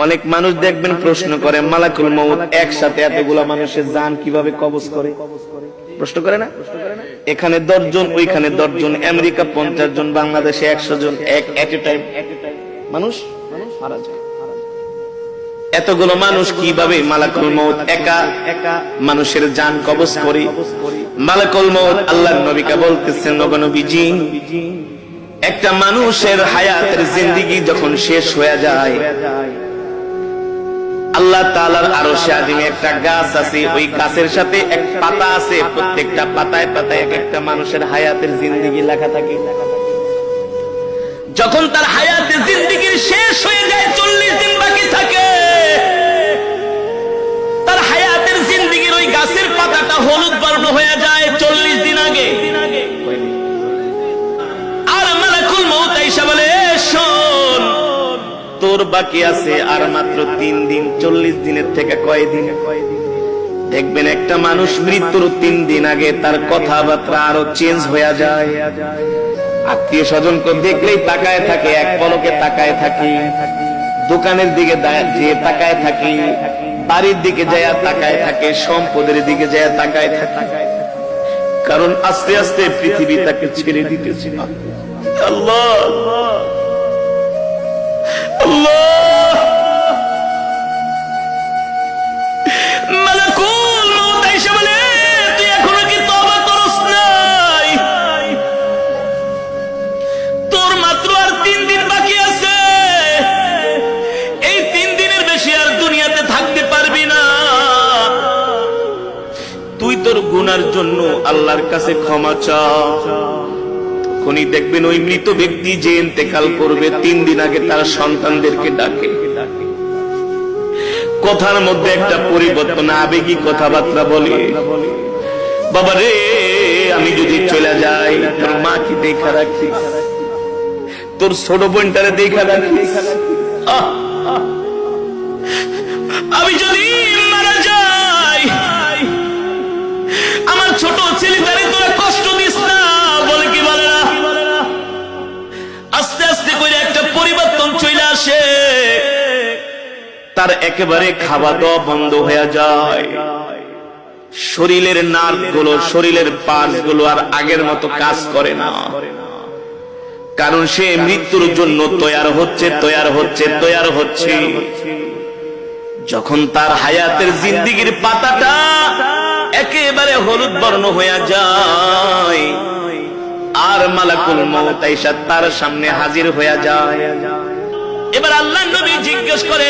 অনেক মানুষ দেখবেন প্রশ্ন করে মালাকুল মউত একসাথে এতগুলা মানুষের জান কিভাবে কবজ করে, প্রশ্ন করে না? এখানে 10 জন, ওইখানে 10 জন, আমেরিকা 50 জন, বাংলাদেশে 100 জন, এক এট এ টাইম মানুষ মারা যায়। এতগুলো মানুষ কিভাবে মালাকুল মউত একা মানুষের জান কবজ করে? মালাকুল মউত আল্লাহর নবীকে বলতেছেন, ওগো নবীজি, একটা মানুষের হায়াতের জিন্দেগি যখন শেষ হয়ে যায়, আল্লাহ তাআলার আরশে আজিমে একটা গাছ আছে, ওই গাছের সাথে এক পাতা আছে, প্রত্যেকটা পাতায় পাতায় এক একটা মানুষের হায়াতের জিন্দেগি লেখা থাকে। যখন তার হায়াতের জিন্দেগি শেষ হয়ে যায়, 40 দিন বাকি থাকে, তার হায়াতের জিন্দেগির ওই গাছের পাতাটা হলুদ বর্ণ হয়ে যায় 40 দিন আগে। আর মালাকুল মউত আইসা বলে, শোন, তোর বাকি আছে আর মাত্র 3 দিন। 40 দিনের থেকে কয় দিন? দেখবেন একটা মানুষ মৃত্যুর 3 দিন আগে তার কথাবার্তা আরো চেঞ্জ হয়ে যায়। আত্মীয় স্বজনকে দেখলেই তাকায় থাকে, এক পলকে তাকায় থাকি, দোকানের দিকে যে তাকায় থাকি, বাড়ির দিকে যায় তাকায় থাকে, সম্পদের দিকে যায় তাকায় থাকে, কারণ আস্তে আস্তে পৃথিবী তাকে ছেড়ে দিতেছে। আল্লাহ আল্লাহ, মালাকুল মউত আইসা বলে, তুই এখনো কি তওবা করস নাই? তোর মাত্র আর 3 দিন বাকি আছে। এই 3 দিনের বেশি আর দুনিয়াতে থাকতে পারবি না। তুই তোর গুনার জন্য আল্লাহর কাছে ক্ষমা চা। তখনই দেখবেন ওই মৃত ব্যক্তি যে ইন্তেকাল করবে, 3 দিন আগে তার সন্তানদেরকে ডাকে, কথার মধ্যে একটা পরিবর্তন, আবেগী কথাবার্তা বলে, বাবা রে, আমি যদি চলে যাই, তোর মা কি দেখা রাখিস, তোর ছোট বোনটারে দেখা রাখিস, আমি যদি মারা যাই, আমার ছোট ছেলেটারে তোরা কষ্ট দিস না। বলে কি বলে না? আস্তে আস্তে করে একটা পরিবর্তন চলে আসে, তার একেবারে খাওয়া দাওয়া বন্ধ হয়ে যায়, শরীরের নার্ভ গুলো, শরীরের পার্টস গুলো আর আগের মতো কাজ করে না, কারণ সে মৃত্যুর জন্য তৈয়ার হচ্ছে। যখন তার হায়াতের জিন্দেগির পাতাটা একেবারে হলুদ বর্ণ হয়ে যায়, আর মালাকুল মউত আইসা তার সামনে হাজির হয়ে যায়। এবার আল্লাহর নবী জিজ্ঞেস করে,